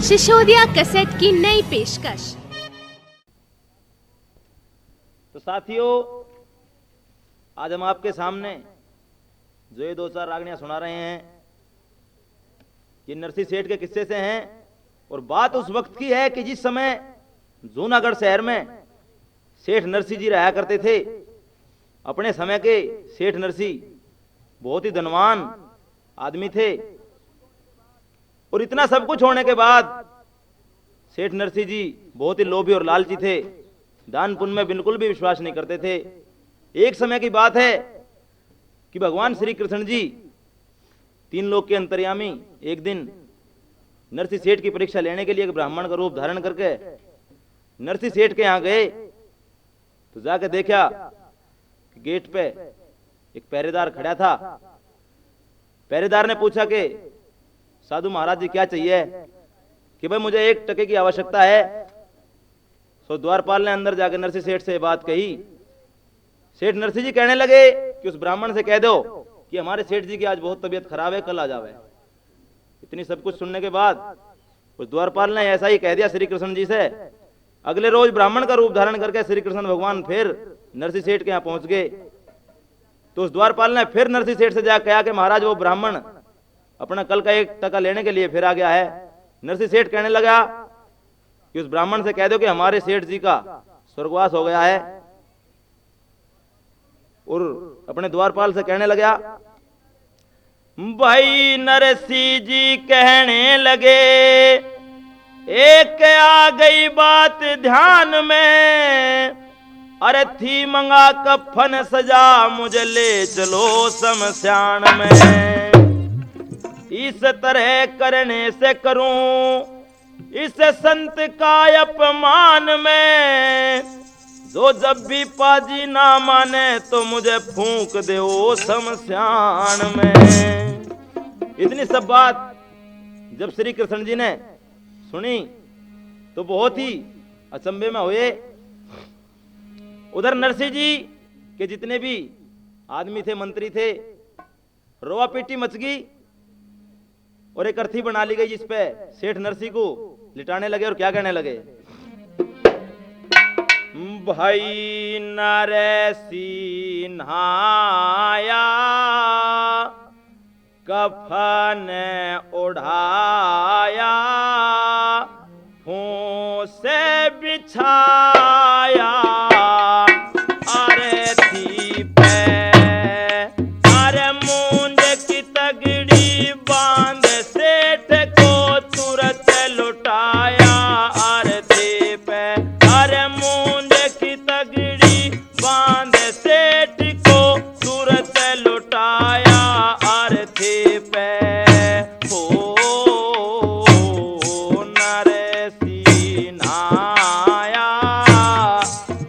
Sisodia cassette की नई पेशकश। तो साथियों, आज हम आपके सामने जो ये दो चार रागनियां सुना रहे हैं ये नरसी सेठ के किस्से से हैं। और बात उस वक्त की है कि जिस समय जूनागढ़ शहर में सेठ नरसी जी रहा करते थे। अपने समय के सेठ नरसी बहुत ही धनवान आदमी थे और इतना सब कुछ होने के बाद सेठ नरसी जी बहुत ही लोभी और लालची थे। दान पुण्य में बिल्कुल भी विश्वास नहीं करते थे। एक समय की बात है कि भगवान श्री कृष्ण जी तीन लोक के अंतर्यामी एक दिन नरसी सेठ की परीक्षा लेने के लिए एक ब्राह्मण का रूप धारण करके नरसी सेठ के यहां गए। तो जाके देखा कि गेट पे एक पहरेदार खड़ा था। पहरेदार ने पूछा कि साधु महाराज जी क्या चाहिए? कि भाई मुझे 1 टके की आवश्यकता है। सो द्वारपाल ने अंदर जाकर नरसी सेठ से बात कही। सेठ नरसी जी कहने लगे कि उस ब्राह्मण से कह दो कि हमारे सेठ जी की आज बहुत तबीयत खराब है, कल आ जावे। इतनी सब कुछ सुनने के बाद उस द्वारपाल ने ऐसा ही कह दिया श्री कृष्ण जी से। अगले रोज ब्राह्मण का रूप धारण करके श्री कृष्ण भगवान फिर नरसी सेठ के यहां पहुंच गए। तो उस द्वारपाल ने फिर नरसी सेठ से जाकर कहा कि महाराज वो ब्राह्मण अपना कल का 1 टका लेने के लिए फिर आ गया है। नरसी सेठ कहने लगा कि उस ब्राह्मण से कह दो कि हमारे सेठ जी का स्वर्गवास हो गया है। और अपने द्वारपाल से कहने लगा, भाई नरसी जी कहने लगे एक आ गई बात ध्यान में। अरे थी मंगा कफन सजा मुझे ले चलो शमशान में। इस तरह करने से करूं इस संत का अपमान में। जो जब भी पाजी ना माने तो मुझे फूंक दे वो शमशान में। इतनी सब बात जब श्री कृष्ण जी ने सुनी तो बहुत ही अचंभे में हुए। उधर नरसी जी के जितने भी आदमी थे, मंत्री थे, रोआ पीटी मच गई और एक अर्थी बना ली गई जिसपे सेठ नरसी को लिटाने लगे और क्या कहने लगे, भाई नरसी नहाया कफन उड़ाया फूंक से बिछाया अरे थी पे अरे मूंज की तगड़ी बांध सेठ को तुरंत लुटाया अरे थी पे अरे मूंज की तगड़ी बांध सेठ को तुरंत लुटाया अरे थी पे हो नरसी नहाया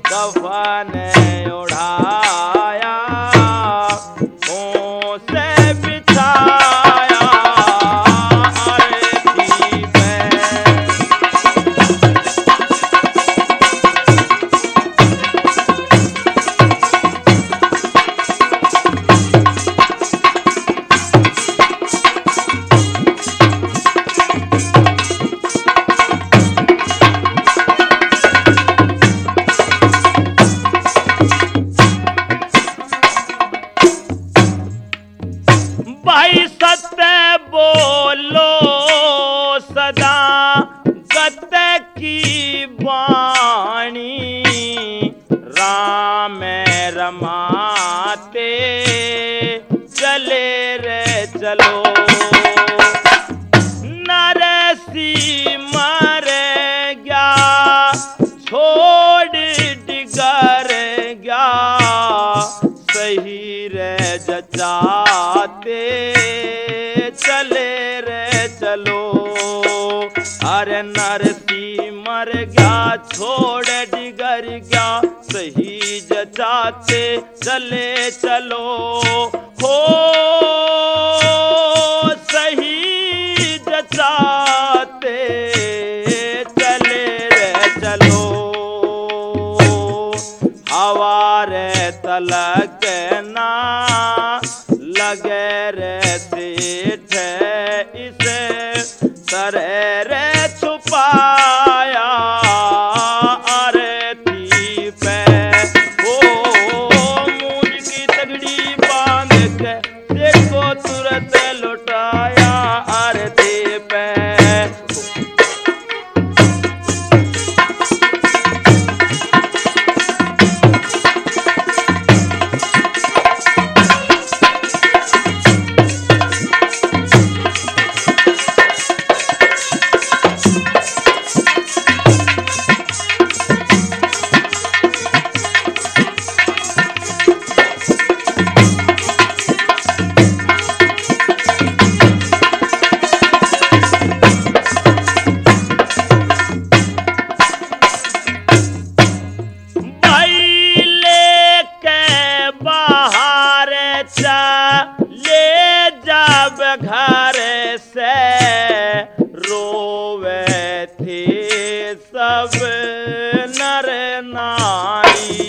कफन उड़ाया फूंक से बिछाया अरे थी पे। भाई सत्य बोलो सदा सत्य की वाणी। राम रमाते चले रे चलो नरसी मर गया छोड़ डिगर गया सही रे जचाते चले रे चलो। अरे नरसी मर गया छोड़ डिगर गया सही जचाते चले चलो हो सही जचाते चले रे चलो। हवा रे तलक ना लगे रे सेठ इसे तरह रे पाया आरती पे। ओ मूंज की तगड़ी बांध के सेठ को तुरंत लौटाया आरती पे। घर से रोवे थे सब नर नारी,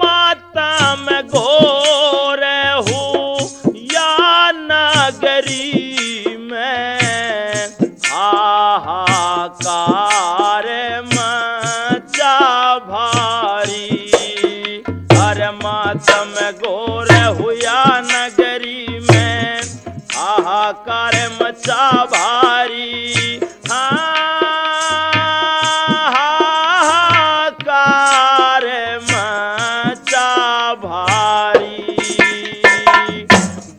मातम घोर हूँ या नगरी में, हाहाकार मचा भारी। हर मातम घोर हुआ नगरी में, हाहाकार मचा भारी। हाहाकार मचा भारी।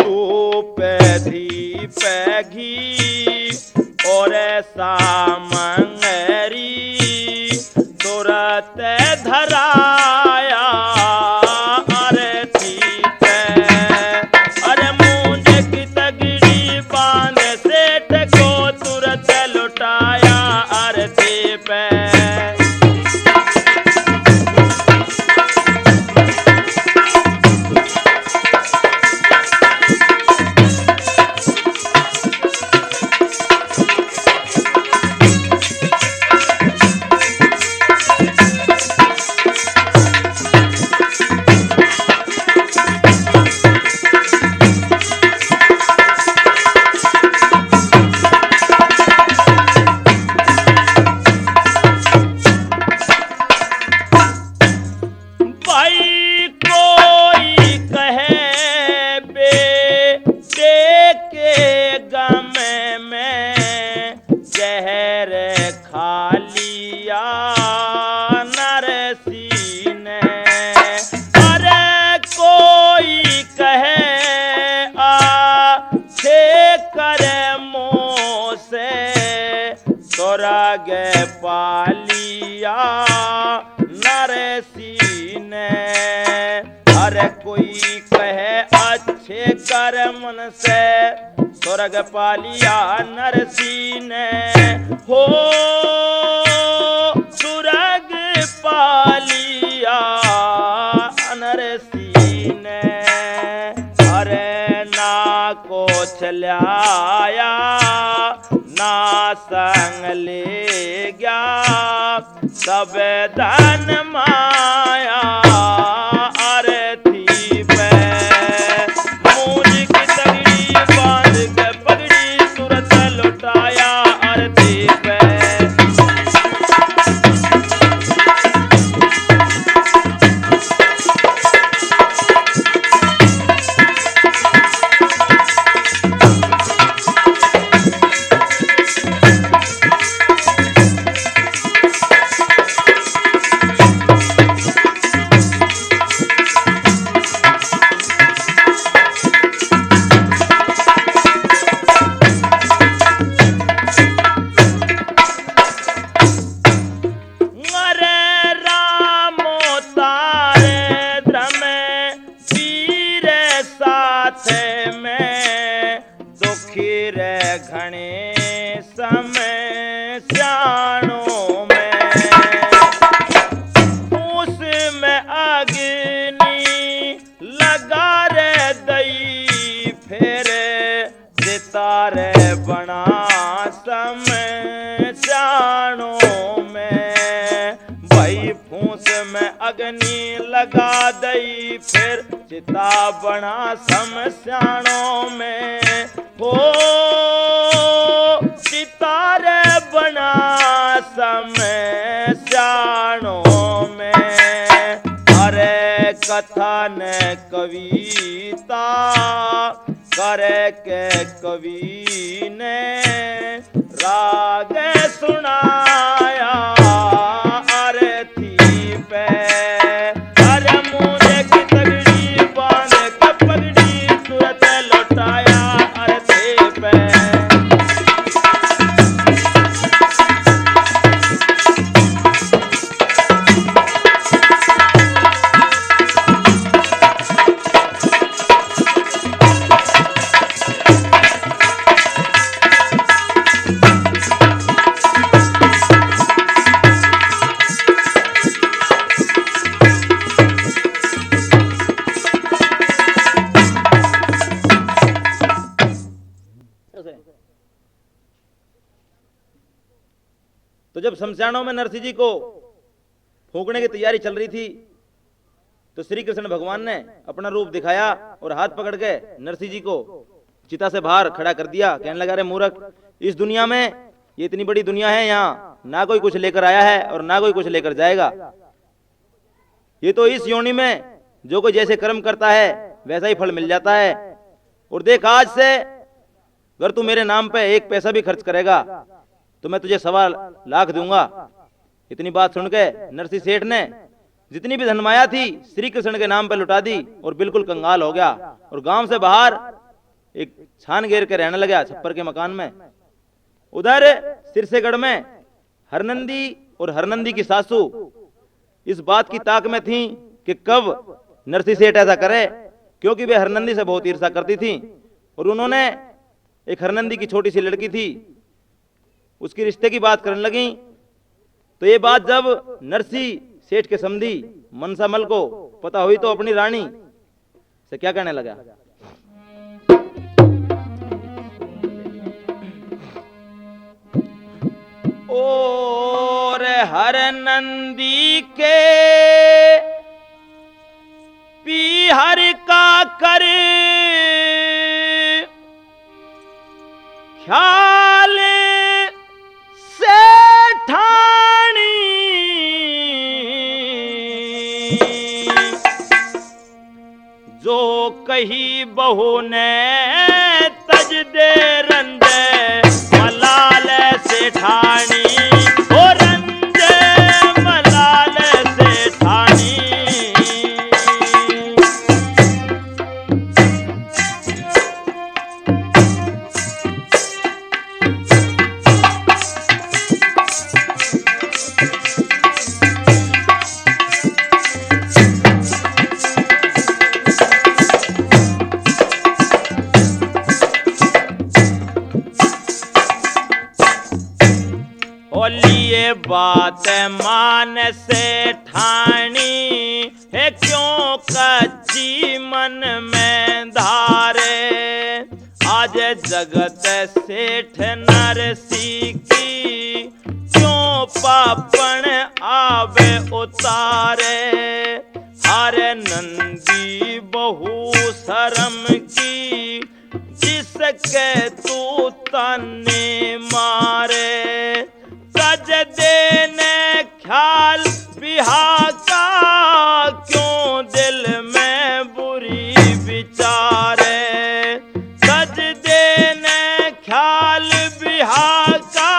धूप दीप घी और सामंगरी तुरत धराया आरती पे। अरे मूंज की तगड़ी बांध सेठ को तुरंत लौटाया आरती पे। भाई कोई कहे बेटे के गम में जहर खा लिया नरसी ने। अरे कोई कहे आछे करे मुँह से स्वर्ग पा लिया नरसी ने। हर कोई कहे अच्छे कर्म से स्वर्ग पा लिया नरसी ने। हो स्वर्ग पा लिया नरसी ने। अरे ना को चलाया ना संग ले गया सब धन माया आरती पे। मूंज की तगड़ी बांध के पगड़ी तुरंत लौटाया आरती पे। घने समय स्याणों में उसमें अग्नि लगा रे दई फिर सितारे बना समय स्याणों में। भाई फूस में अग्नि लगा दई फिर चिता बना समस्याणों में। हो सितारे में स्याणों में, अरे कथन कविता करे के कवि ने राग सुनाया अरथी पे। अरे मुझे की तगड़ी बांध के पगड़ी तुरंत लौटाया अरथी पे। तो जब शमशानों में नरसिंह जी को फूंकने की तैयारी चल रही थी तो श्री कृष्ण भगवान ने अपना रूप दिखाया और हाथ पकड़ के नरसिंह जी को चिता से बाहर खड़ा कर दिया। कहने लगा, रे मूर्ख, इस दुनिया में, ये इतनी बड़ी दुनिया है, यहाँ ना कोई कुछ लेकर आया है और ना कोई कुछ लेकर जाएगा। ये तो इस योनि में जो कोई जैसे कर्म करता है वैसा ही फल मिल जाता है। और देख, आज से अगर तू मेरे नाम पे एक पैसा भी खर्च करेगा तो मैं तुझे 1.25 लाख दूंगा। इतनी बात सुन के नरसिंह सेठ ने जितनी भी धनमाया थी श्री कृष्ण के नाम पे लुटा दी और बिल्कुल कंगाल हो गया और गांव से बाहर एक छान घेर के रहने लगा छप्पर के मकान में। उधर सिरसेगढ़ में हरनंदी और हरनंदी की सासू इस बात की ताक में थी कि कब नरसिंह सेठ ऐसा करे, क्योंकि वे हरनंदी से बहुत ईर्ष्या करती थी। और उन्होंने एक हरनंदी की छोटी सी लड़की थी, उसकी रिश्ते की बात करने लगी। तो ये बात जब नरसिंह सेठ के समधी मनसामल को पता हुई तो अपनी रानी से क्या कहने लगा, और हरनंदी के पीहर का कर ख्याल सेठानी, जो कही बहू ने तज दे रंज मलाल सेठानी, ओ रंज मलाल सेठानी। बात मान से ठानी है, क्यों कच्ची मन में धारे। आज जगत सेठ नरसिंह की क्यों पापण आवे उतारे। हरे नंदी बहु शर्म की जिसके तू तने मारे। तज देने ख्याल बिहा का क्यों दिल में बुरी विचारे। तज देने ख्याल बिहा का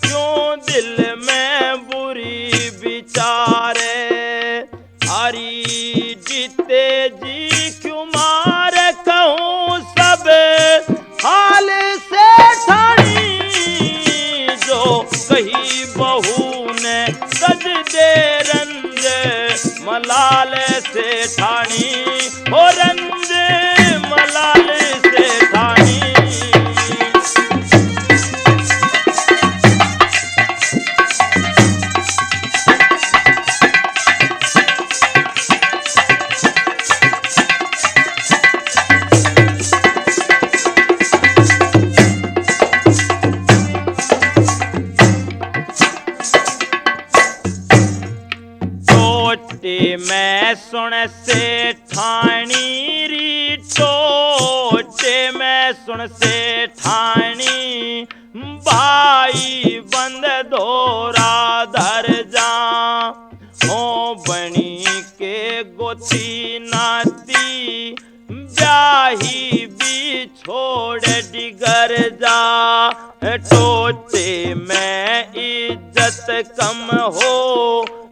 क्यों दिल में बुरी विचारे। हरी जीते जी क्यों मारे कहूँ सब हाल से ठानी, जो कही बहू ने सज दे रंज मलाल से ठानी, हो रंज मलाल से ठानी। मैं सुन से ठानी री टोटे में सुन से ठानी, भाई बंद धोरा कोठी नाती ब्याही भी छोड़ डिगर जा टोचे में इज्जत कम हो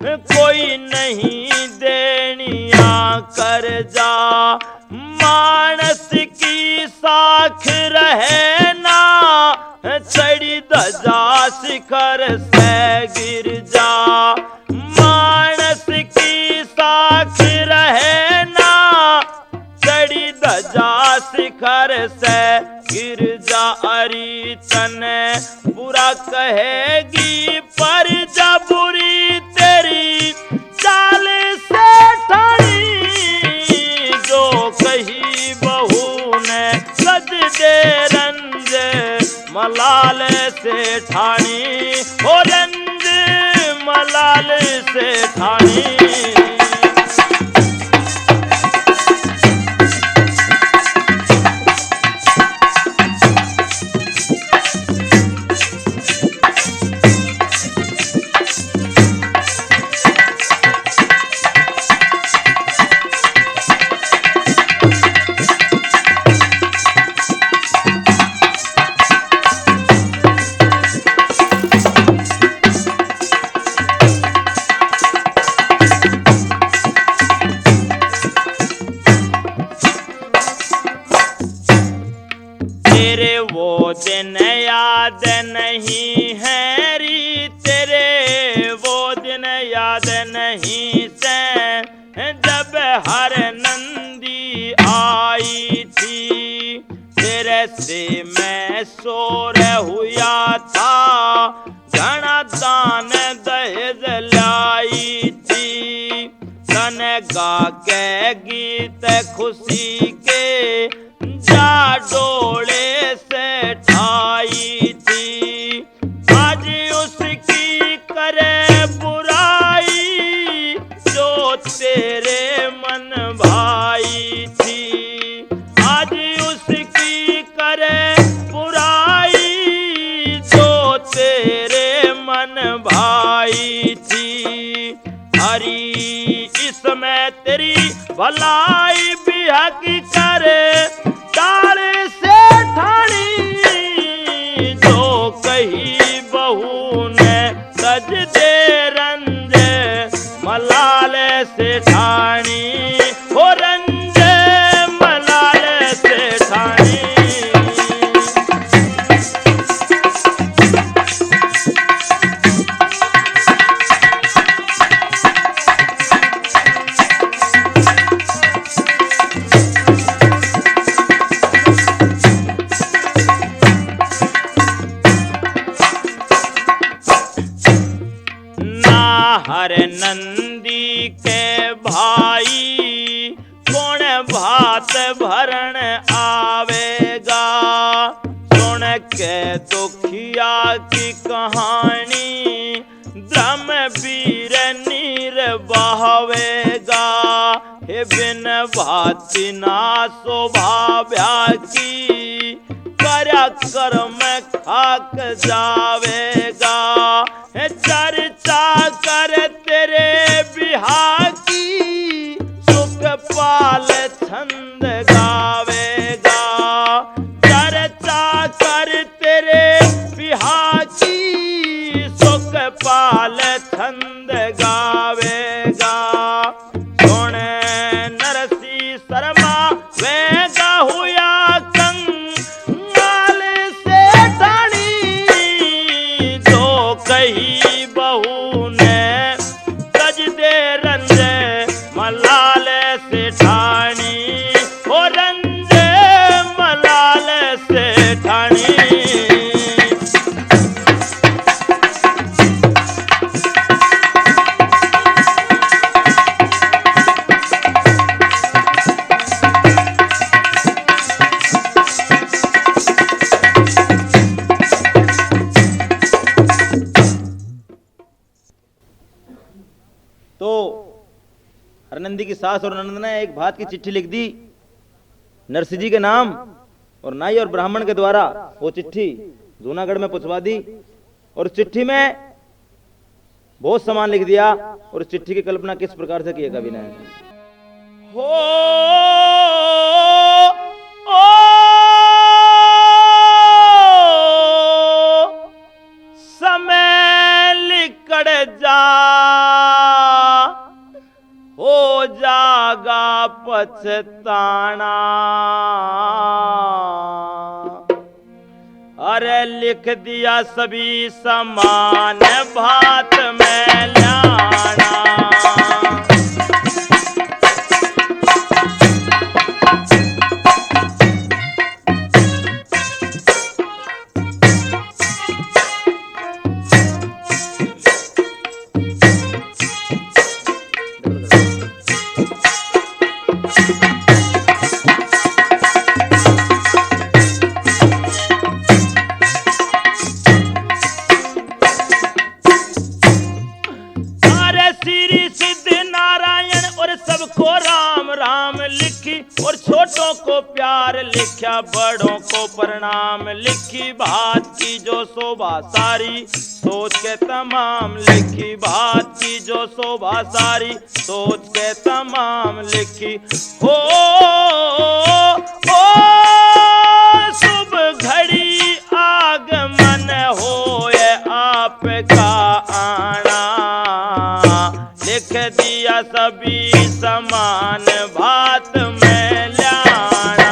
कोई नहीं देनिया कर जा मानस की साख रहे ना चढ़ी धजा शिखर से गिर जा मानस की साख रहे ना चढ़ी धजा शिखर से गिर जा अरी तने बुरा कहेगी पर जा बुरी तेरी चाल से ठानी जो कही बहू ने सज दे रंज मलाल से ठानी हो रंज मलाल से ठानी तेरे वो दिन याद नहीं है री तेरे वो दिन याद नहीं से जब हर नंदी आई थी तेरे से मैं सोर हुआ था घना दान दहेज लाई थी तन गा के गीत खुशी के जा डोले से ठाई थी आज उसकी करे बुराई जो तेरे मन भाई थी आज उसकी करे बुराई जो तेरे मन भाई थी हरी इसमें तेरी भलाई भी हक करे डाल से ठानी जो कही बहू ने सज दे रंज मलाल से ठानी हो रंज मलाल से ठानी हर नंदी के भाई कौन भात भरण आवेगा सुन के दुखिया की कहानी द्रम वीर नीर बहावेगा हे बिन भाती ना शोभा की कर्या कर्म खाक जावेगा चर्चा कर तेरे बिहा की सुख पाल छंद गावेगा चर्चा कर तेरे बिहा की सुख पाल छंद गावेगा सुन नरसी शर्मा वेगा हुआ कंगाल से ठानी जो कही बहू ने सज दे रंज मलाल से ठानी हो रंज मलाल से ठानी तो हरनंदी की सास और ननद ने एक बात की चिट्ठी लिख दी नरसिंह जी के नाम और नाई और ब्राह्मण के द्वारा वो चिट्ठी जूनागढ़ में पहुंचवा दी और चिट्ठी में बहुत सामान लिख दिया और चिट्ठी की कल्पना किस प्रकार से की है कवि ने हो ओ समय लिकड़ जा हो जागा पछताना। अरे लिख दिया सभी समान भात में लाना। और छोटों को प्यार लिखा, बड़ों को प्रणाम लिखी, बात की जो शोभा सारी सोच के तमाम लिखी, बात की जो शोभा सारी सोच के तमाम लिखी। हो शुभ घड़ी आगमन हो ये आपका आना। लिख दिया सभी समान भात में लाना।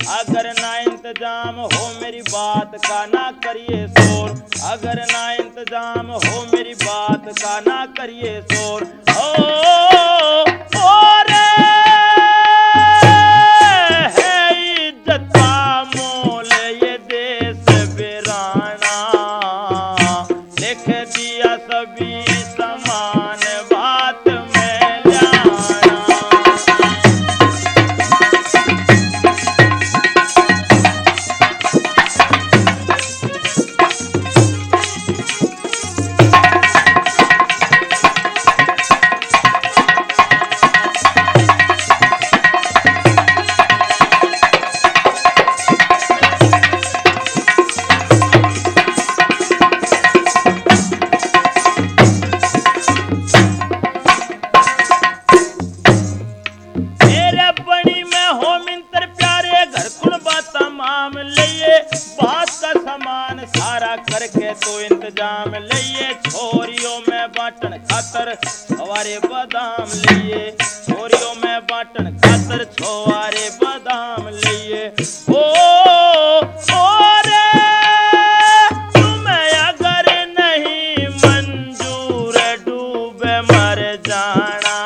अगर ना इंतजाम हो मेरी बात का ना करिए शोर, अगर ना इंतजाम हो मेरी बात का ना करिए शोर। ओ रे है इज्जत का मोल ये देश वीराना। लिख दिया सभी समान बात में लाना। करके तो इंतजाम लिए, छोरियों में बाटन खातर छुआरे बादाम लिए, छोरियों में बाटन खातर छुआरे बादाम लिए। ओ रे तुम्हें अगर नहीं मंजूर डूबे मर जाना।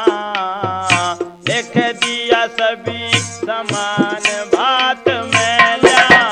लिख दिया सभी समान भात में लाना।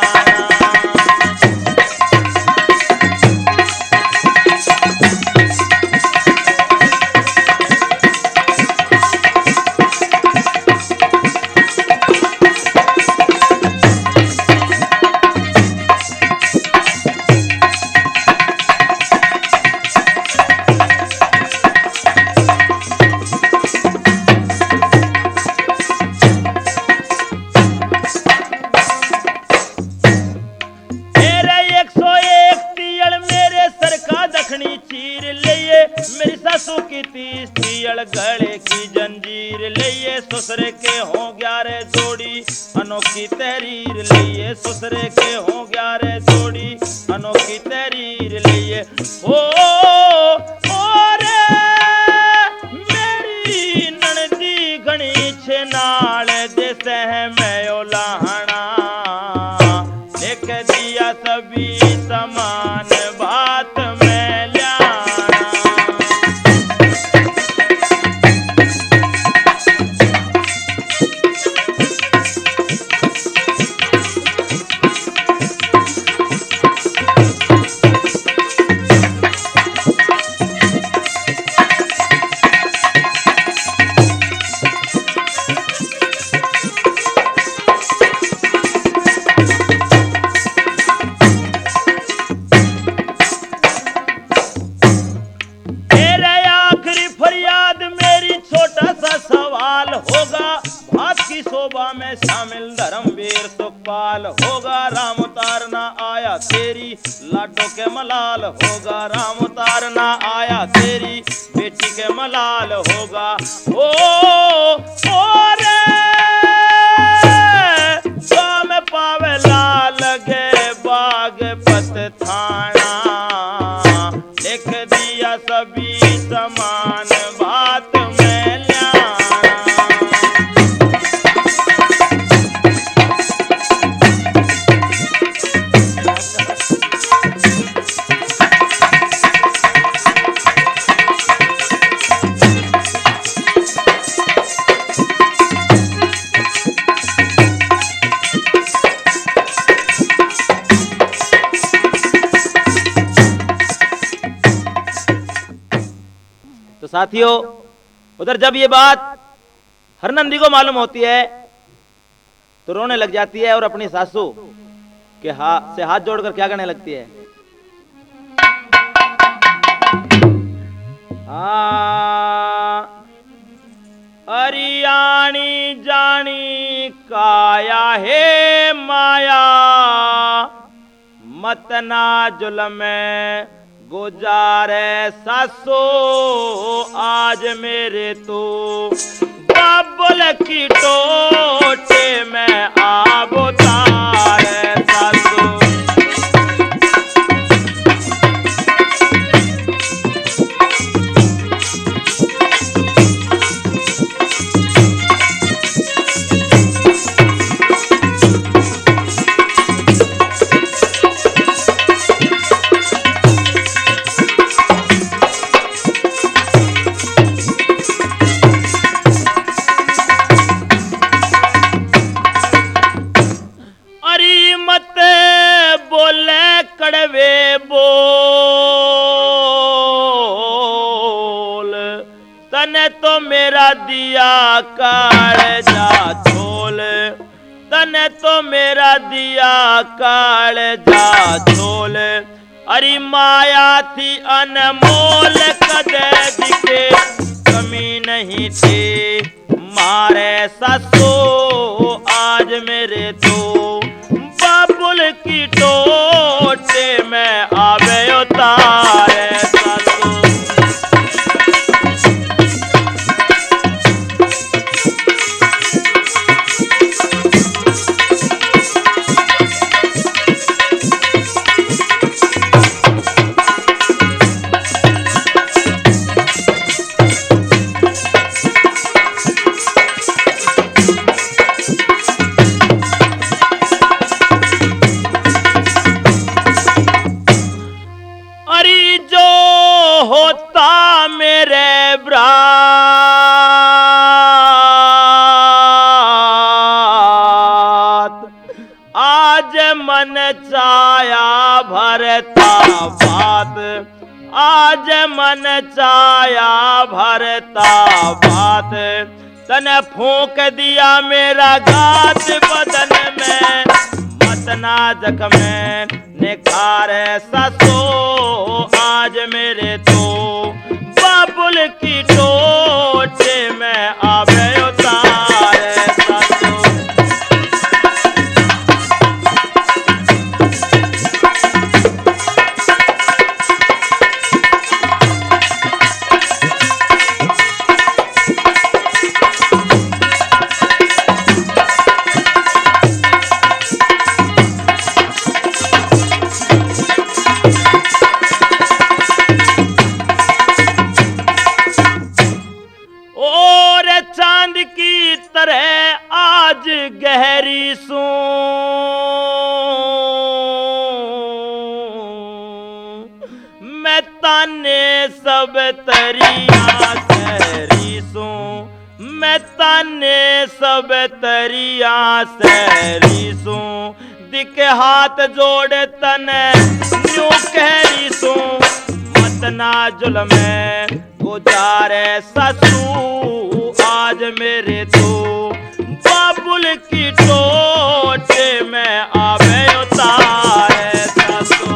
मेरी सासू की 30 तियल गले की जंजीर लिए, ससुरे के हों 11 जोड़ी अनोखी तहरीर लिए, ससुरे के हों 11 जोड़ी अनोखी तहरीर लिए। रे मेरी ननदी घनी छे नाल जैसे है मैं ओलाहना। लिख दिया सभी समान बात में लाना। में शामिल धर्मवीर सुखपाल, होगा राम उतारना आया तेरी लाडो के मलाल, होगा राम उतारना आया तेरी बेटी के मलाल होगा। ओ रे स्वाम पावे लाल गे बाग पत थाना, लिख दिया सभी समान बात में ल्याना। तो साथियों, उधर जब ये बात हरनंदी को मालूम होती है तो रोने लग जाती है और अपनी सासू के से हाथ जोड़कर क्या करने लगती है। अरियाणी जानी काया है माया, मत ना जुल्म गुजारे सासो आज मेरे तो, बाबुल की टोटे में आब उतारे सासो। कड़वे बोल तने तो मेरा दिया कालजा झोल, तने तो मेरा दिया कालजा झोल। अरे माया थी अनमोल कदे दिखे कमी नहीं थी, मारे सासो आज मेरे तो, बाबुल की टोटे में आवे उतारे सासो। होता मेरे ब्रात आज मन चाया भरता बात, आज मन चाया भरता बात। तने फूंक दिया मेरा घात बदन में, मत नाजक में निखार सासो आज मेरे तो, बाबुल की टोटे में आवे उतारे सासो। चांद की तरह आज गहरी सू, मैं ताने सब तरिया सहरी सू, मैं ताने सब तरिया सहरी सू। दिख हाथ जोड़ तने न्यू कहरी सू, मत ना जुल्म गुजारे सासू आज मेरे तो, बाबुल की टोटे में आवे उतारे सासू।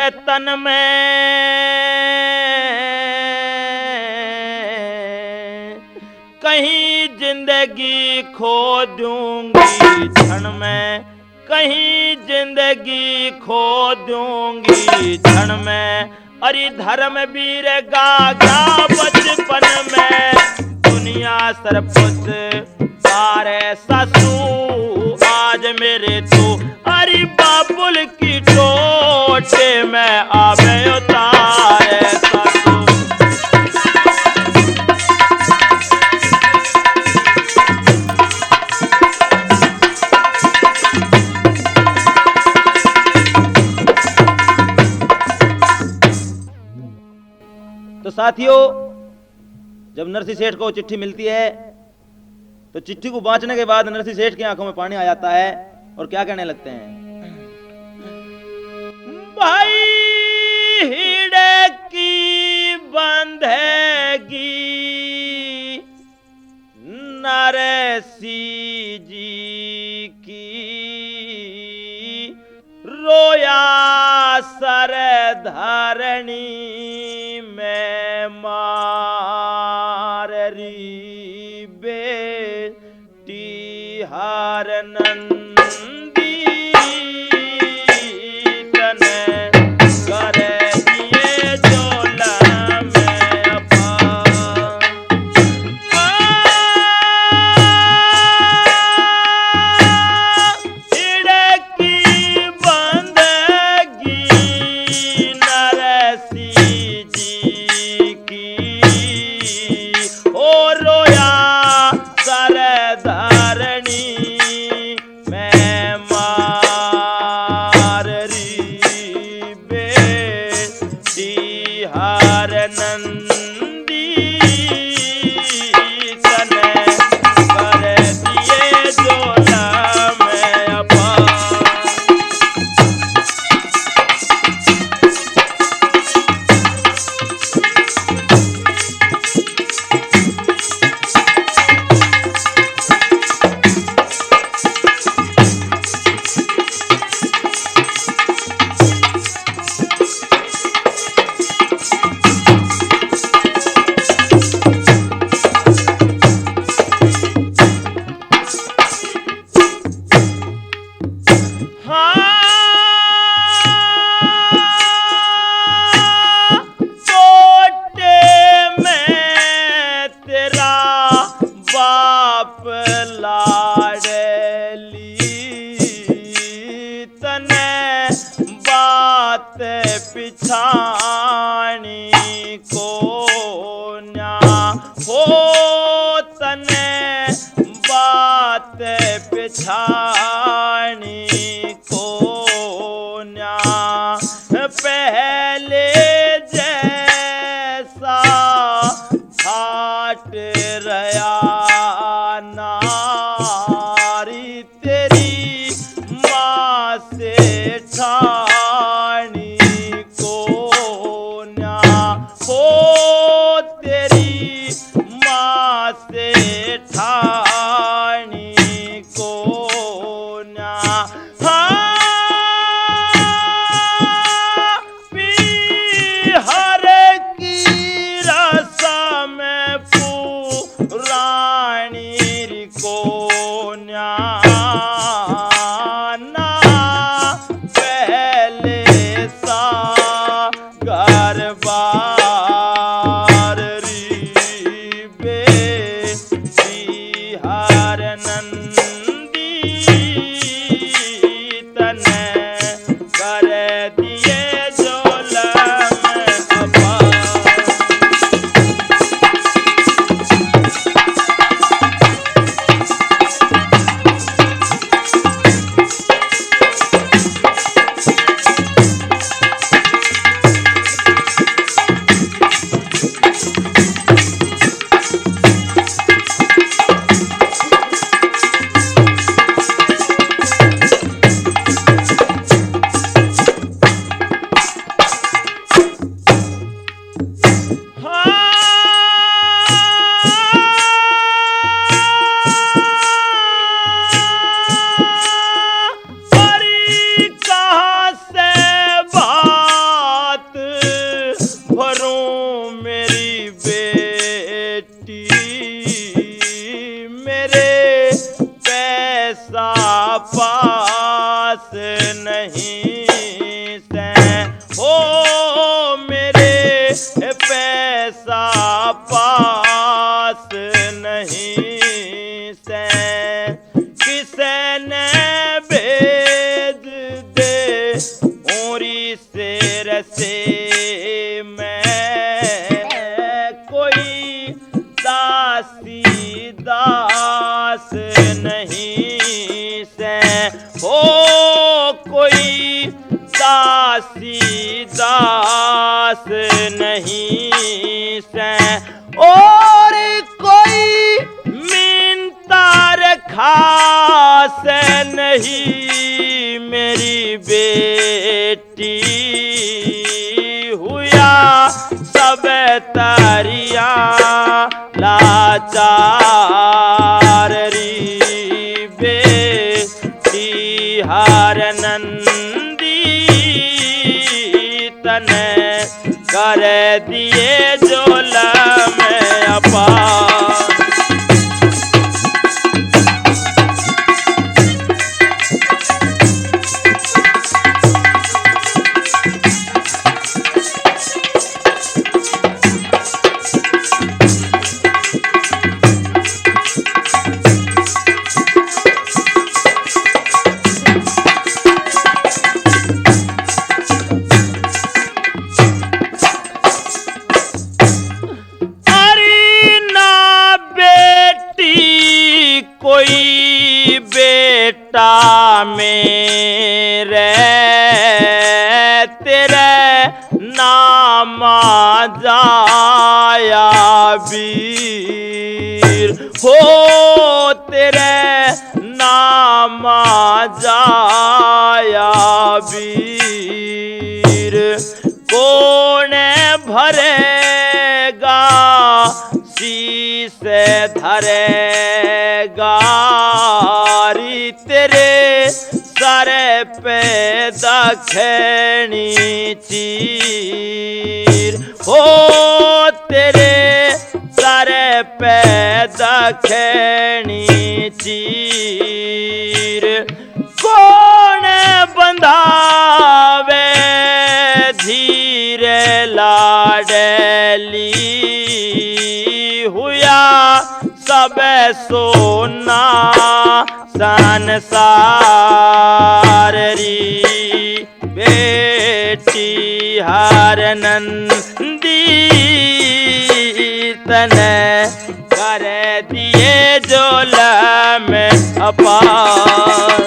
तन में, कहीं जिंदगी खो दूंगी क्षण में, कहीं जिंदगी खो दूंगी क्षण में। अरे धर्म वीर गा गया बचपन में, दुनिया सरपुत सारे ससु आज मेरे तो। अरे बाबुल की टोटे में आवे उतारे ससु। तो साथियों, जब नरसिंह सेठ को चिट्ठी मिलती है तो चिट्ठी को बांचने के बाद नरसिंह सेठ की आंखों में पानी आ जाता है और क्या कहने लगते हैं, भाई हिड़े की बंधेगी नरसिंह जी की, रोया सर धरणी में मारी बेटी हार नंदी तने कर दिए जोला में अपा। हिड़े की बंदगी नरसिंह जी की, ओ रोया सर धरणी में मारी बेटी हार नंदी तने कर दिए जोला में अपा। पिछाणी को न्या हो तने बात पिछाणी को न्या, पहले जैसा घाट रया नारी तेरी माँ से ठानी को न्या हो, तेरी माँ से ठानी को न्या। हर की रसा में पुरानी को न्या, बार री बेटी हार नंदी तने कर दिए जोला में अपा। मेरे पैसा पास नहीं से हो, मेरे पैसा पास नहीं से, किसने भेज दे ओरी से रसे मैं, कोई दासी दास नहीं से हो, कोई दासी दास नहीं से, और कोई मिन्तार खास नहीं मेरी बेटी, हुआ सब तारिया लाचार री बेटी हार नंदी तने कर दिए जोला में अपार। कोई बेटा मेरे तेरे नाम जाया वीर हो, तेरे नाम जाया वीर, कौन भरेगा शीश धरेगा री तेरे सर पे दखनी चीर हो, तेरे सर पे दखनी चीर, कौन बंधावे धीरे लाडली, हुआ सब सोना संसार री बेटी हर नंदी तने कर दिए जोला में अपार।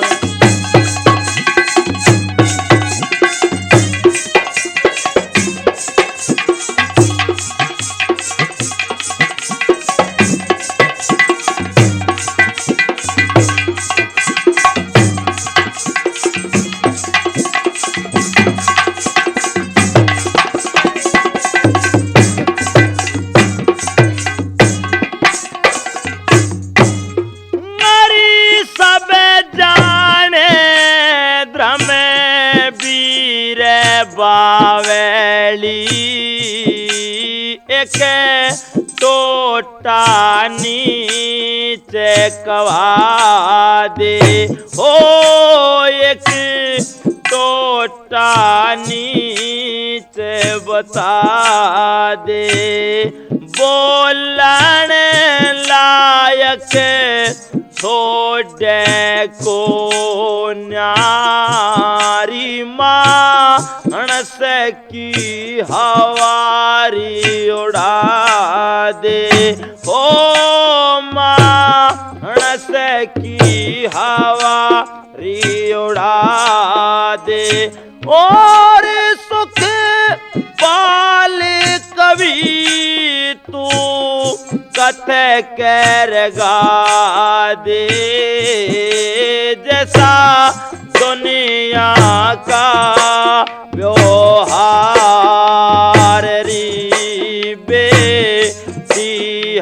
बावली एक टोटा नीचे कवा दे हो, एक टोटा नीचे बता दे, बोलन लायक छोड़े को न्यारी मानस की हवारी उड़ा दे हो, मानस की हवारी उड़ा दे, और सुख पाल कभी तू कथे करगा दे, जैसा दुनिया का व्यवहार री बेटी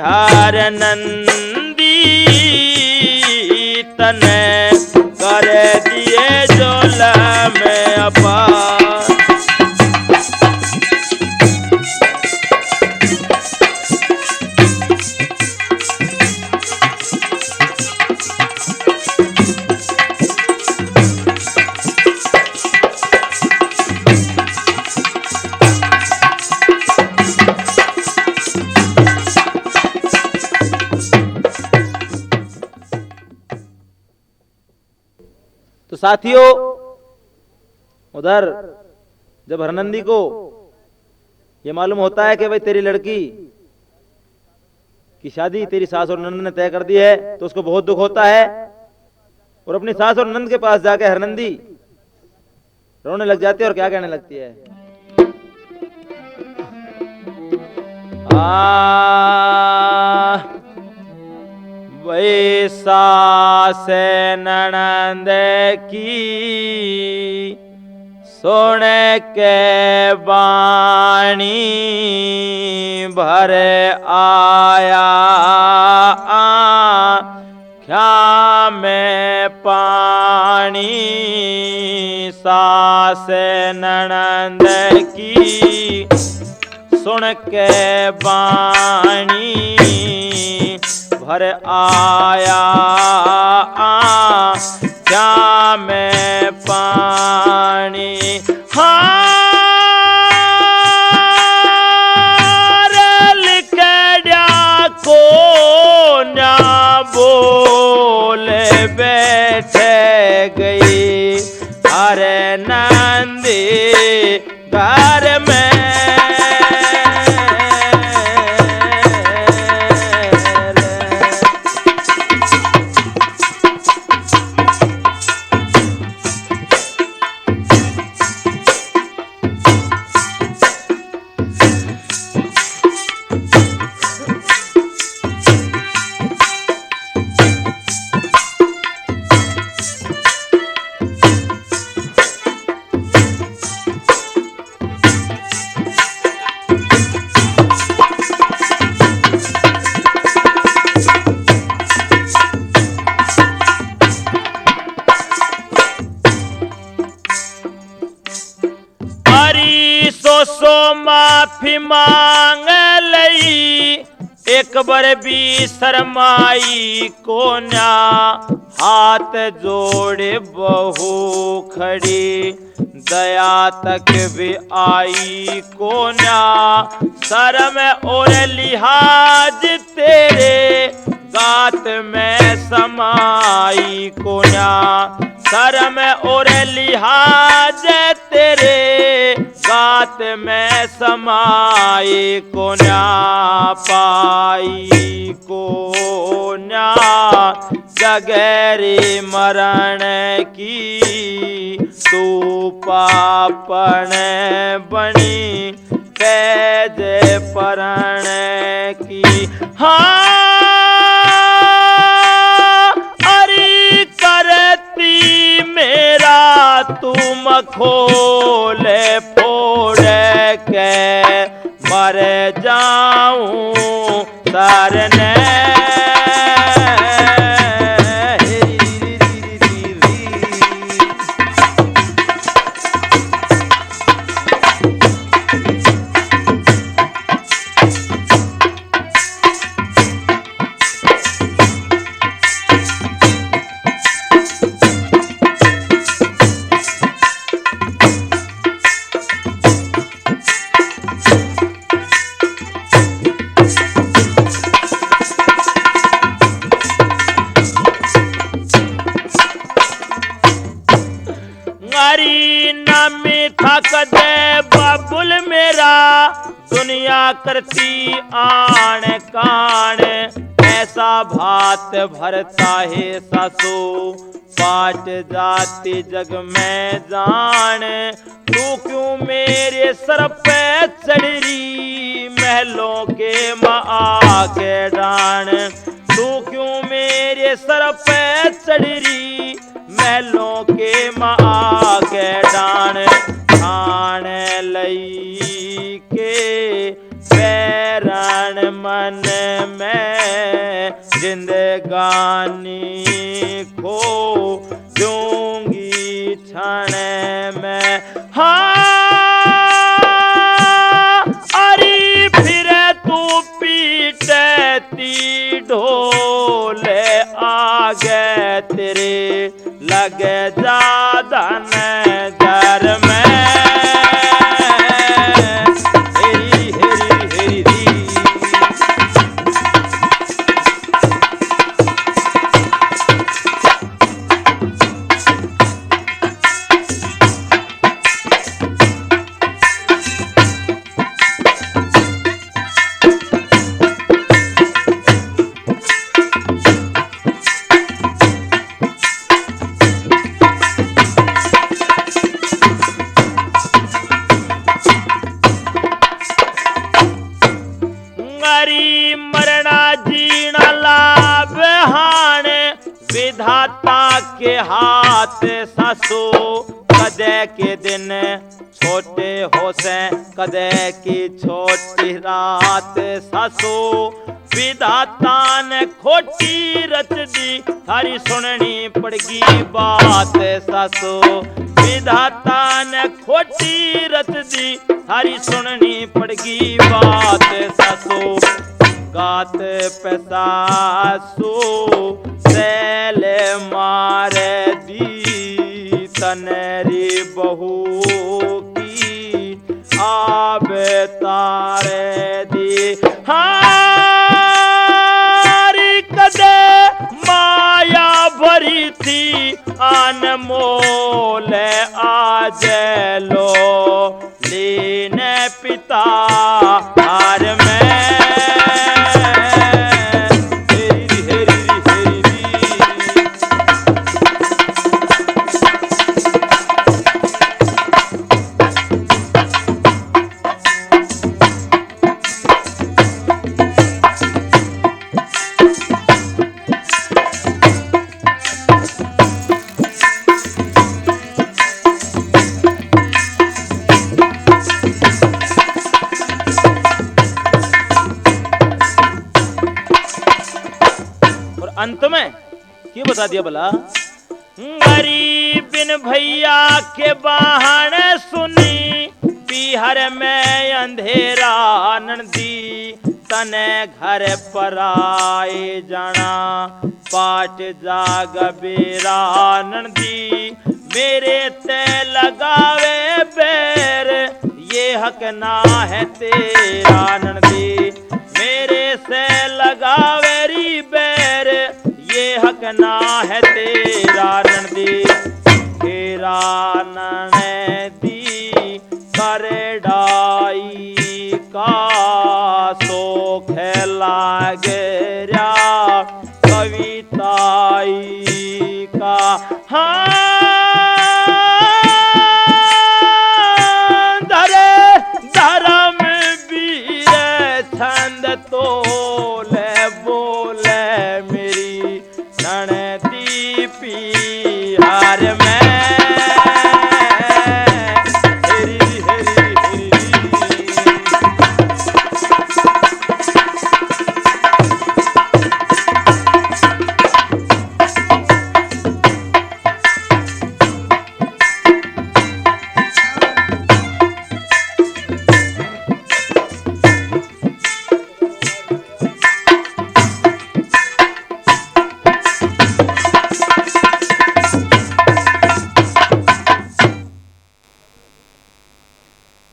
हर नंदी तने कर दिए जोला में अपार। तो साथियों, उधर जब हरनंदी को ये मालूम होता है कि भाई तेरी लड़की की शादी तेरी सास और नंद ने तय कर दी है, तो उसको बहुत दुख होता है और अपनी सास और नंद के पास जाके हरनंदी रोने लग जाती है और क्या कहने लगती है। वही सास ननंद की सुन के बाणी भर आया क्या में पानी। सास ननंद की सुन के बाणी भर आया क्या में पानी। हार लिखड़ा को ना बोले बैठे गई अरे नंदी घर में। सो माफी मांग लई एक बार भी शरमाई को ना। हाथ जोड़े बहू खड़ी दया तक भी आई को ना। शर्म और लिहाज तेरे गात में समाई को ना। शर्म और लिहाज तेरे गात में समाई को ना। पाई को ना जगैरी मरण की तू पापन बनी पैज परण की। अरी करती मेरा तुम खोले फोड़ के मर जाऊं सरने। थक दे बाबुल मेरा दुनिया करती आन कान। ऐसा भात भरता है सासू पाट जाती जग में जान। तू क्यों मेरे सर पे चढ़ी महलों के माँ के डान। तू क्यों मेरे सर पे चढ़ी महलों के माँ के डान। ठान लई के पैरण मन में जिंदगानी खो दूंगी क्षण में। अरे फिर तू पीटती ढोले आगे तेरे लगे ज्यादा नजर में। विधाता के हाथ ससो कदे के दिन छोटे हो से कदे की छोटी रात ससो विधाता ने खोटी रच दी थारी सुननी पड़गी बात ससो विधाता ने खोटी रच दी थारी सुननी पड़गी बात ससो गात पैसासो सैल मारे दी तनरी बहू की आब तारे दी हारी कदे माया भरी थी अनमोल आज लो लेने पिता हार में अंत में क्यों बता दिया भला गरीबिन भैया के बहाने सुनी पीहर में अंधेरा नंदी तने घर पर आए जाना पाट जाग बेरा नंदी मेरे ते लगावे पैर ये हक ना है तेरा नंदी मेरे से लगावेरी बैर ये हक ना है तेरा नंदी तेरा ननदी कर डाई का सोख लागे रा कविताई का छंद तोले बोले मेरी ननदी पिहार में हेरी हेरी हेरी।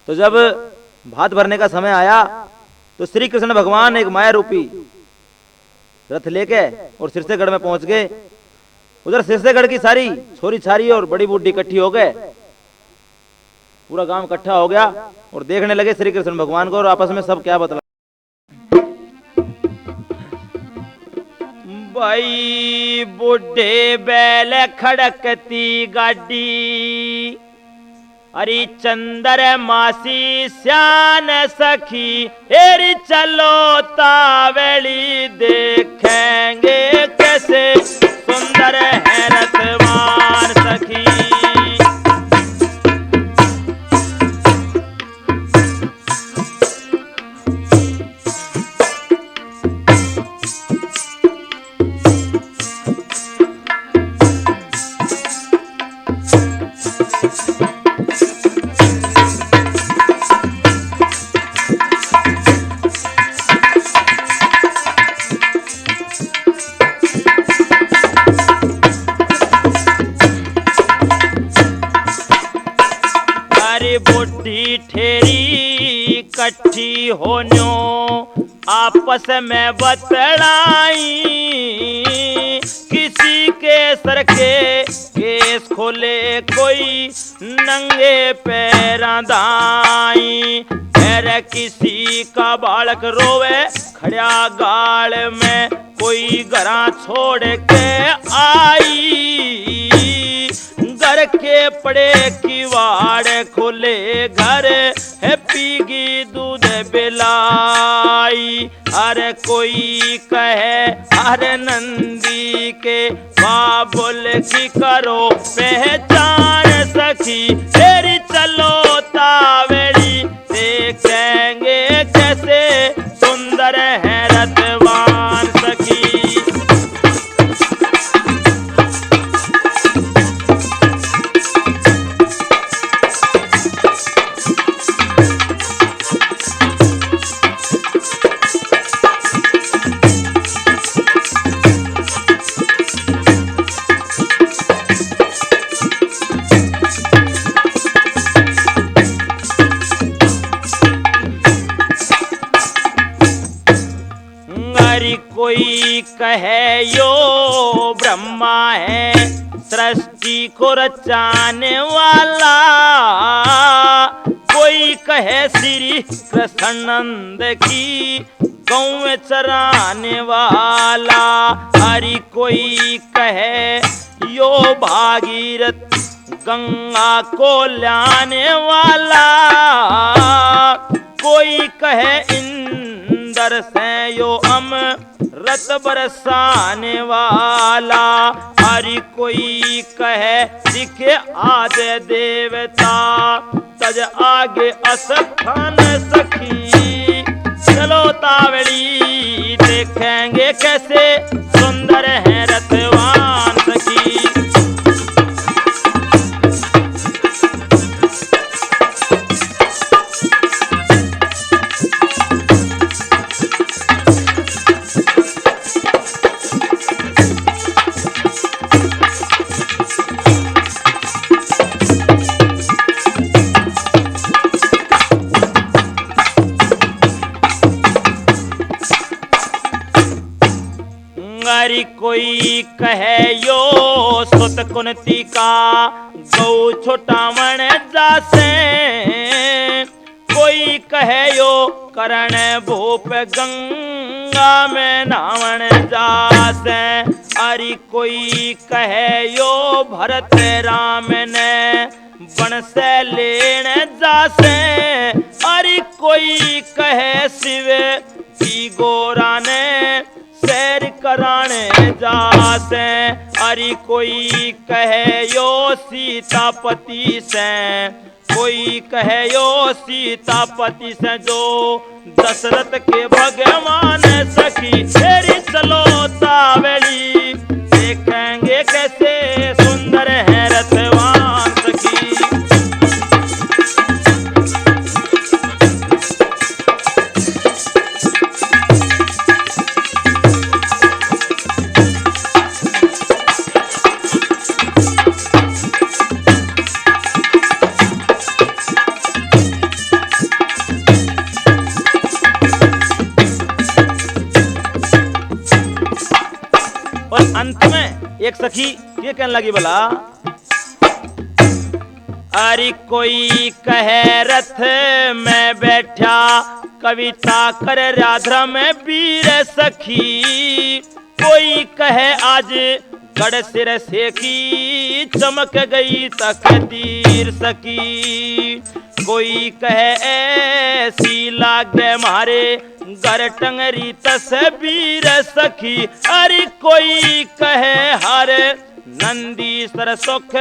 तो जब भात भरने का समय आया तो श्री कृष्ण भगवान एक माया रूपी रथ लेके और सिरसेगढ़ में पहुंच गए। उधर सिरसेगढ़ की सारी छोरी छारी और बड़ी बूढ़ी इकट्ठी हो गए, पूरा गांव इकट्ठा हो गया और देखने लगे श्री कृष्ण भगवान को और आपस में सब क्या बतला। भाई बूढ़े बैल खड़कती गाड़ी अरे चंदर मासी श्यान सखी हेरी चलो तावली देखेंगे कैसे सुंदर है रथवान सखी। बुढ़ी ठेरी इकट्ठी होन्यो आपस में बतलाई किसी के सर के केस खोले कोई नंगे पैरा दाई अरे किसी का बालक रोवे खड़ा गाल में कोई घरा छोड़ के आई घर के पड़े किवाड़ खोले घर है पीगी दूध बिलाई। अरे कोई कहे अरे नंदी के बाबुल की करो पहचान सखी, तेरी चलो तावड़ी देखेंगे कैसे सुंदर है रतवान सखी। कोई कहे यो ब्रह्मा है सृष्टि को रचाने वाला, कोई कहे श्री कृष्णानंद की गौ में चराने वाला, हरि कोई कहे यो भागीरथ गंगा को लाने वाला, कोई कहे इंद्र से यो अमृत बरसाने वाला, हरि कोई कहे दिखे आदि देवता तज आगे असखान सखी। चलो तावड़ी देखेंगे कैसे सुंदर है रतवान सखी। हरि कोई कहे यो सुत कुंती का गौ छोटावण जासे, कोई कहे यो करण भूप गंगा में नावण जासे, हरि कोई कहे यो भरत राम ने बन से लेने जासे, हरि कोई कहे शिव की गोरा ने सैर कराने जासे, हरि कोई कहे यो सीतापति से, कोई कहे यो सीतापति से जो दशरथ के भगवान सखी। तेरी चलो तावड़ी देखेंगे कैसे सुंदर है रतवान सखी। अंत में एक सखी ये कहने लगी बोला, अरे कोई कहे रथ में बैठा कविता कर राधा में वीर सखी, कोई कहे आज गढ़ सिर से की चमक गई तकदीर सखी, कोई कहे ऐसी लागे मारे घर टंगरी तस्वीर सखी, अरे कोई कहे हर नंदी सर सुख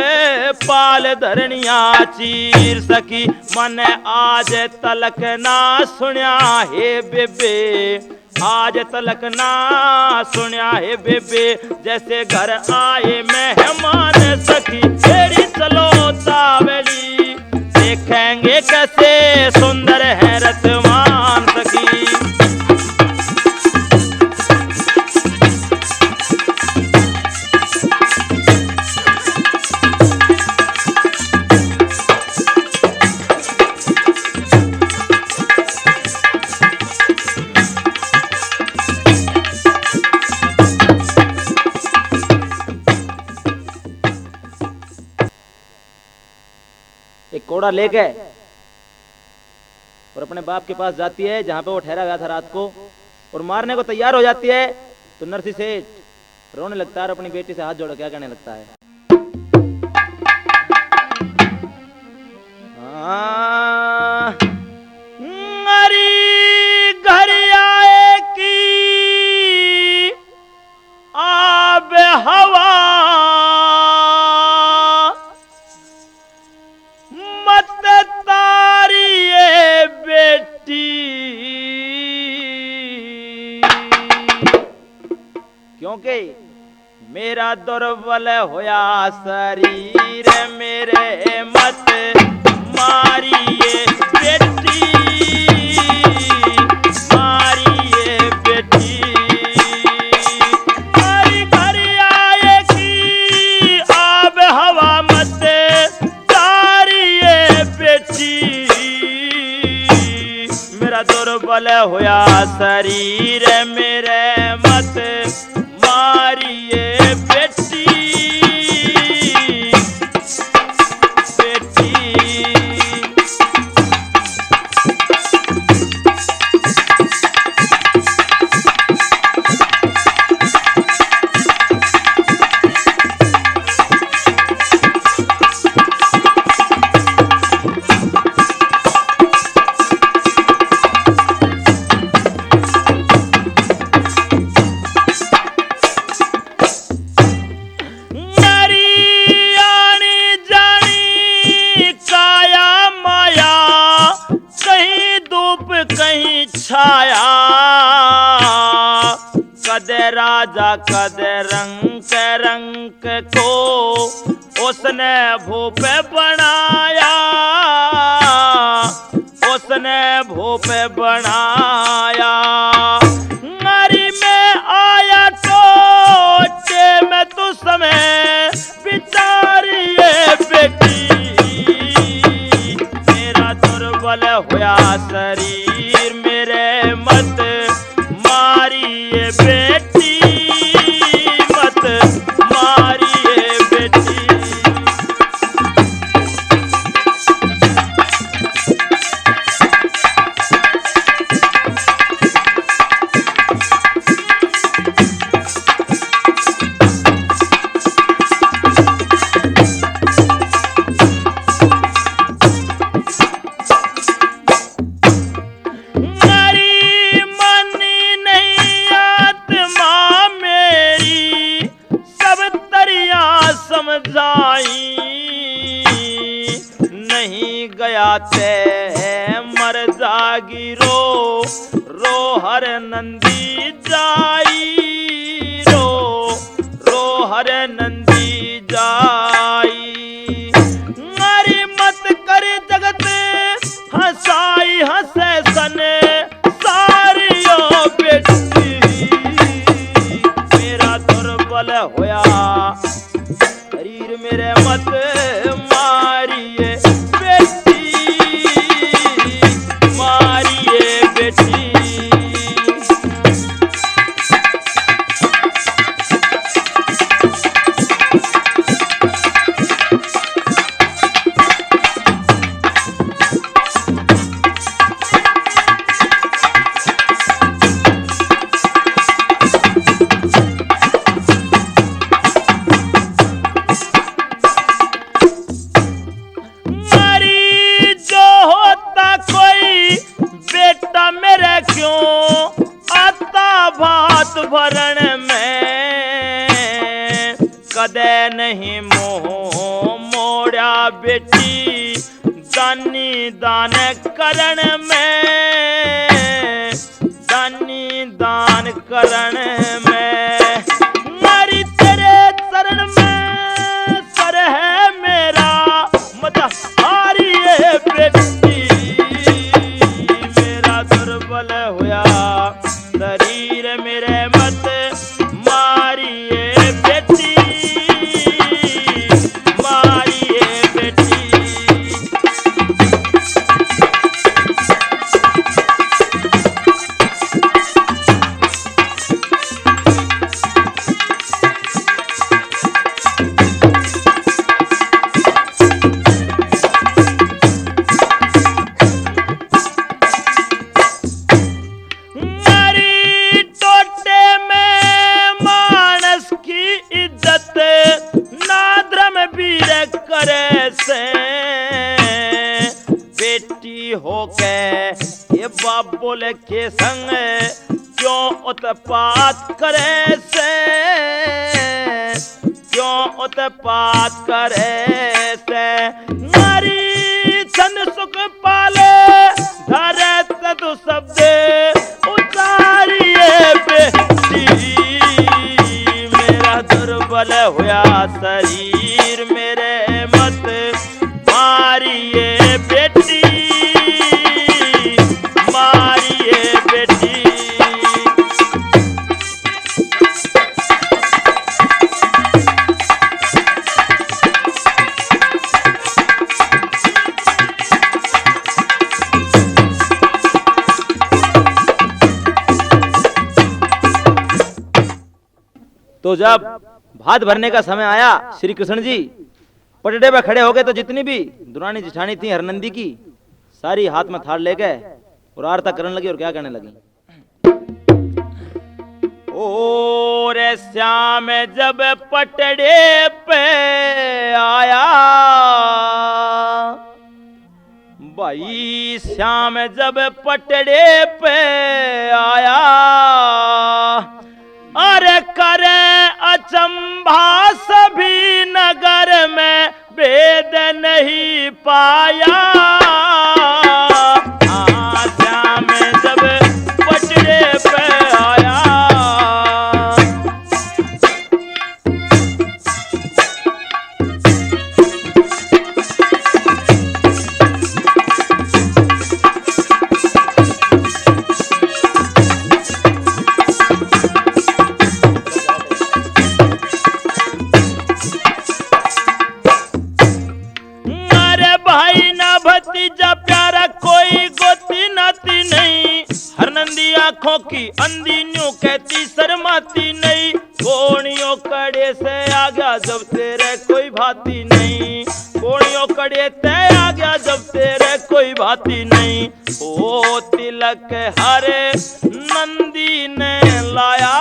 पाल धरनिया चीर सखी। मन आज तलक ना सुनिया हे बेबे, आज तलक ना सुनिया है बेबे, जैसे घर आए मेहमान सखी। तेरी चलो तावड़ी देखेंगे कैसे सुंदर है रतवान सखी। एक कोड़ा लेके और अपने बाप के पास जाती है जहां पे वो ठहरा गया था रात को, और मारने को तैयार हो जाती है तो नरसी सेठ रोने लगता है और अपनी बेटी से हाथ जोड़ क्या कहने लगता है, मेरी घर आए की आब हवा मेरा दुर्बल होया शरीर मेरे मत मारिए बेटी, मारिए बेटी। हमारी घर आएगी आब हवा मत तारिए बेटी, मेरा दुर्बल होया शरीर मेरे मत मारिए बेटी, बेटी। कहीं छाया कदे राजा कदे रंग को उसने भूप बनाया, उसने भूप बनाया। नारी में आया टोटे में तू समय बिचारिए बेटी, मेरा दुर्बल होया शरीर मेरे मत मारिए बेटी, मत मारिए बेटी। नहीं गया ते मर जागी रो रो हर नंदी जाई, रो रो हर नंदी जाई। मारी मत कर जगत हंसाई हंसे सन सारियो बेटी, मेरा दुर्बल होया शरीर मेरे मत मारिए बेटी, मारिए बेटी। भरण में कदे नहीं मोह मोड़ा बेटी, दानी दान करण में, दानी दान करण में। मारी तेरे चरण में सर है मेरा मत हारिए बेटी, मेरा दुर्बल होया शरीर मेरे मत मारिए बेटी, मारिए बेटी। करे से बेटी होके ये बाबुल के संग क्यों उत्पात करे से, क्यों उत्पात करे से। नारी छंद सुख पाले धरे तदु शब्द उतारिए बेटी, दुर्बल हुआ शरीर मेरे मत मारिए बेटी, मारिए बेटी। तो जब भात भरने का समय आया, श्री कृष्ण जी पटड़े पे खड़े हो गए तो जितनी भी दुरानी जिठानी थी हरनंदी की, सारी हाथ में थाल ले गए और आरता करने लगी। और क्या कहने लगी? ओ रे श्याम जब पटड़े पे आया, भाई श्याम जब पटड़े पे आया, अरे करे अचंभा सभी नगर में भेद नहीं पाया। श्याम जब पटड़े पे आया, भतीजा प्यारा कोई गोती नाती नहीं, हरनंदी आंखों की अंधी न्यू कहती शर्माती नहीं, कोणियों कड़े से आ गया जब तेरे कोई भाती नहीं, कोणियों कड़े ते आ गया जब तेरे कोई भाती नहीं। ओ तिलक हरे नंदी ने लाया,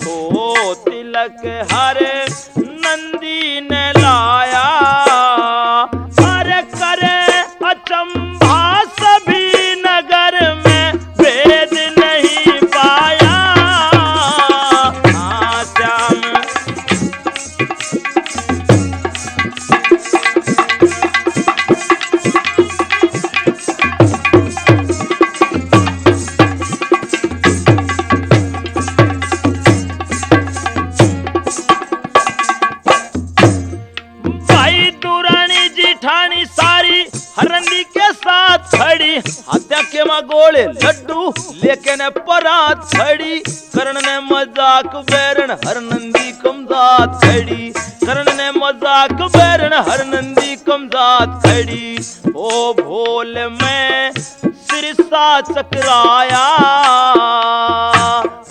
ओ तिलक हरे नंदी ने लाया, अचंभा सभी नगर में भेद नहीं पाया। श्याम भाई दुरानी जिठानी सारी हरनंदी के साथ खड़ी, हत्या के माँ गोले लड्डू लेकिन परात खड़ी, कर्ण ने मजाक बैरन हरनंदी कमजात खड़ी, कर्ण ने मजाक बैरन हरनंदी कमजात खड़ी। ओ भोल में सिरसा चकराया,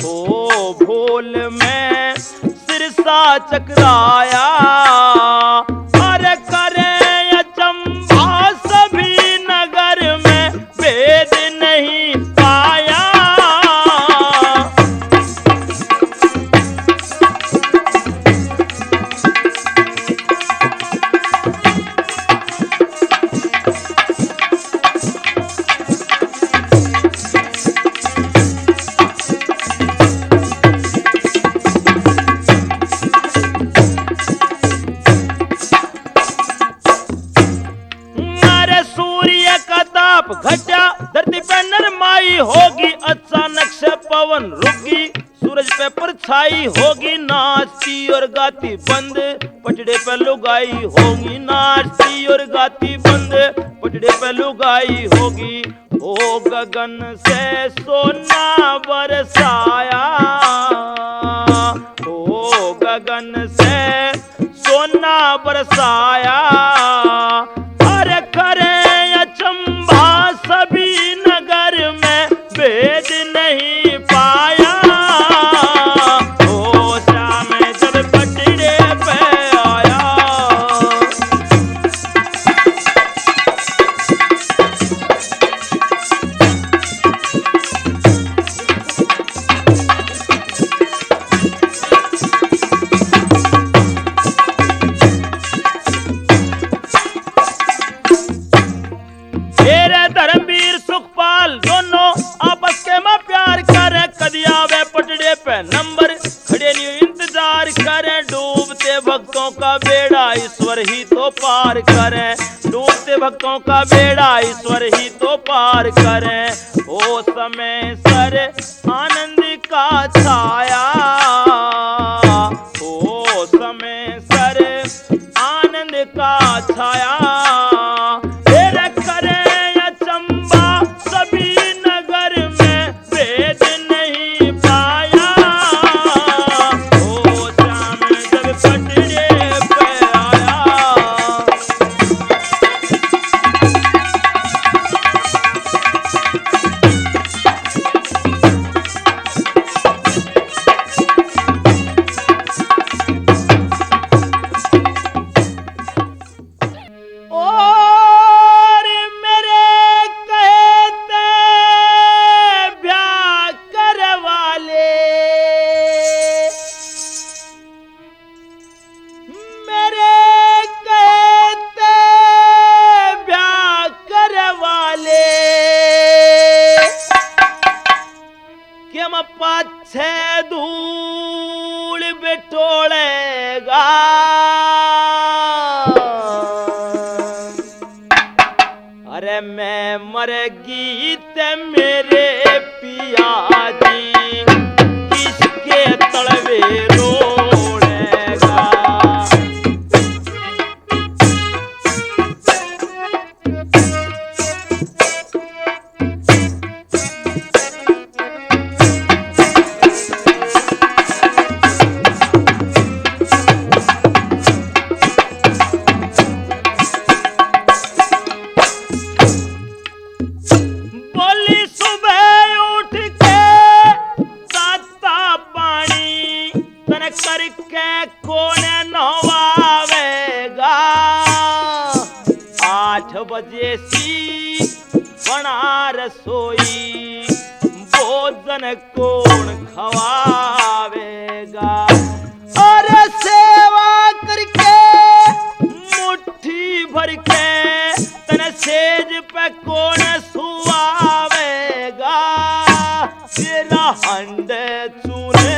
ओ भोल में सिरसा चकराया, अरे करे अचंभा सभी नगर में भेद नहीं पाया। घटा धरती पे नरमाई होगी, अचानक से पवन रुकी, सूरज पे परछाई होगी, नाचती और गाती बंद पटड़े पे लुगाई होगी, नाचती और गाती बंद पटड़े पे लुगाई होगी। ओ गगन से सोना बरसाया, ओ गगन से सोना बरसाया, अरे करे अचंभा सभी नगर में भेद नहीं पाया। ओ श्याम जब पटड़े पे आया, धर्मवीर सुखपाल दोनों आपस के में प्यार करें, कदी आवे पटड़े पे नंबर खड़े नहीं इंतजार करें, डूबते भक्तों का बेड़ा ईश्वर ही तो पार करें, डूबते भक्तों का बेड़ा ईश्वर ही तो पार करें। ओ समय सर आनंद का छाया, मैं मर गीत मेरे पिया जी किसके तलवे रोड़ेगा। करके कौन नवावेगा। 8 बजे सी बना रसोई भोजन कौन खवावेगा। और सेवा करके मुट्ठी भर के तन सेज पे कौन सुआवेगा। तेरा हंडे चूने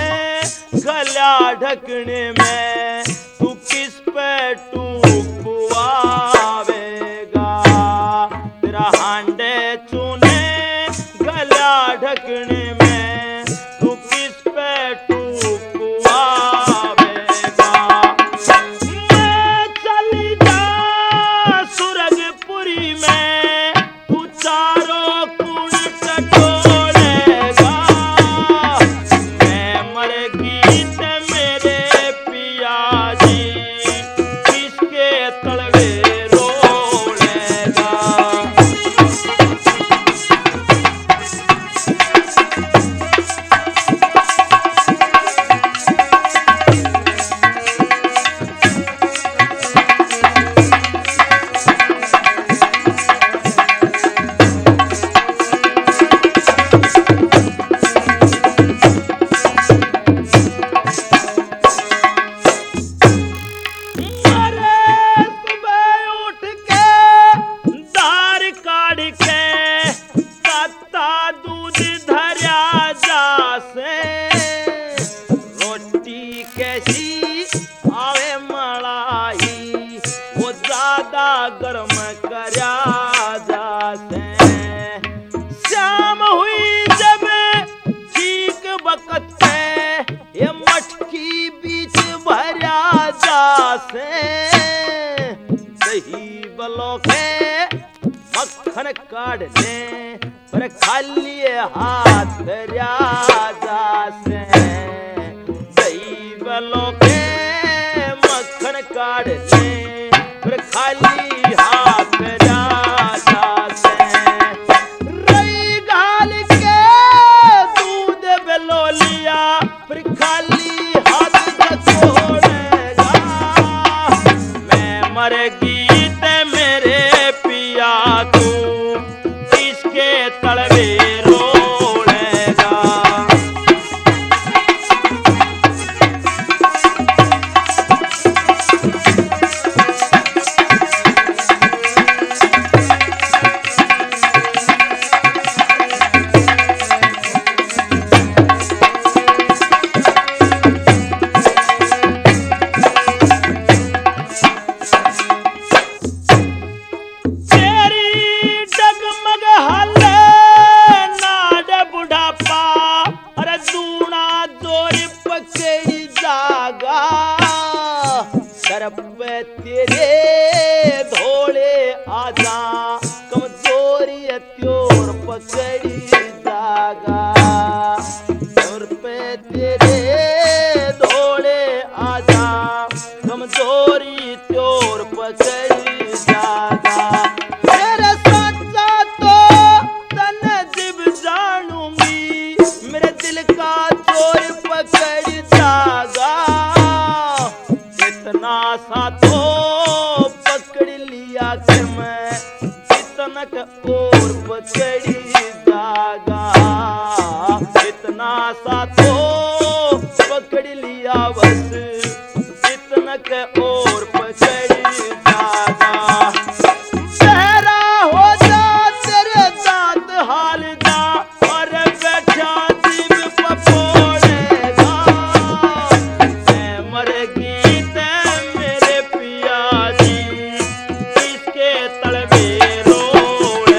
गला ढकने में तू किस पे टूकुआवेगा। तेरा हांडे चूने गला ढकने में तू किस पे टूकुआवेगा। मैं चली जा सुरगपुरी में तू चारों कुण टटोलेगा। मैं मर गीत मेरे पिया जी किसके तलवे रोलेगा। रोटी कैसी आवे मलाई वो ज्यादा गर्म करया जाते। शाम हुई जब ठीक वक्त पे ये मटकी बीच भरया जासे। दही बलो के मक्खन काढ़ ले पर खाली हाथ भरया जासे। दही बलो के मक्खन काढ़ ले पर खाली हाथ भरया जासे। रई गाल के दूध बेलो लिया पर खाली हाथ छोड़ेगा। मैं मर गीत मेरे पिया तू किसके तलवे रोलेगा। तेरे धोले आजा कमजोरी त्योर पकड़ी जागा। और पे तेरे धोले आजा कमजोरी त्योर पकड़ी जागा। तेरा सच्चा तो तन जिब जानूंगी मेरे दिल का चोर पकड़ जागा। इतना सा तो पकड़ लिया कि मैं इतना और पकड़ी जागा। इतना सा तो पकड़ लिया बस इतना और पकड़ी जागा। चेहरा हो जा तेरे दांत हाल जा और बैठा जीव पकोड़ेगा। मैं मर गीत मेरे पिया जी किसके तलवे रोलेगा।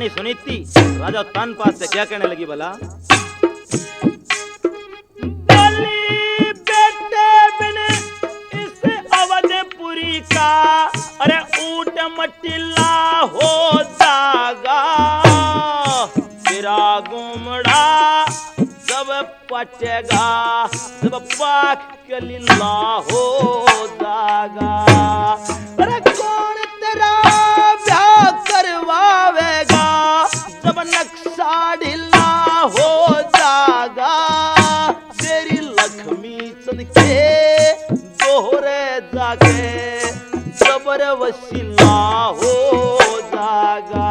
रानी सुनीति राजा उत्तानपाद से क्या कहने लगी भला? बोली बेटे बिन इस अवधपुरी का अरे ऊट मटिला हो जागा, तेरा गुमड़ा जब पटेगा जब पाक लीला हो जागा। अरे कौन तेरा ब्याह करवावेगा जब नक्शा ढीला हो जागा, तेरी लक्ष्मी चंद के दोहरे जाके जबर वसीला हो जागा,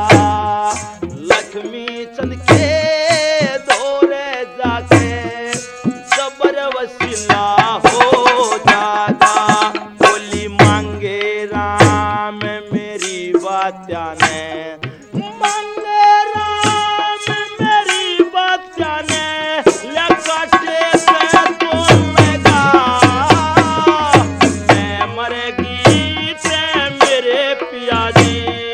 लक्ष्मी चंद के दोहरे जाके जबर वसीला हो जागा। बोली मांगे राम मेरी बात्या ने, मांगे राम मेरी बात्या ने, लकाटे पे तो लगा, मैं मरेगी ते मेरे पिया जी।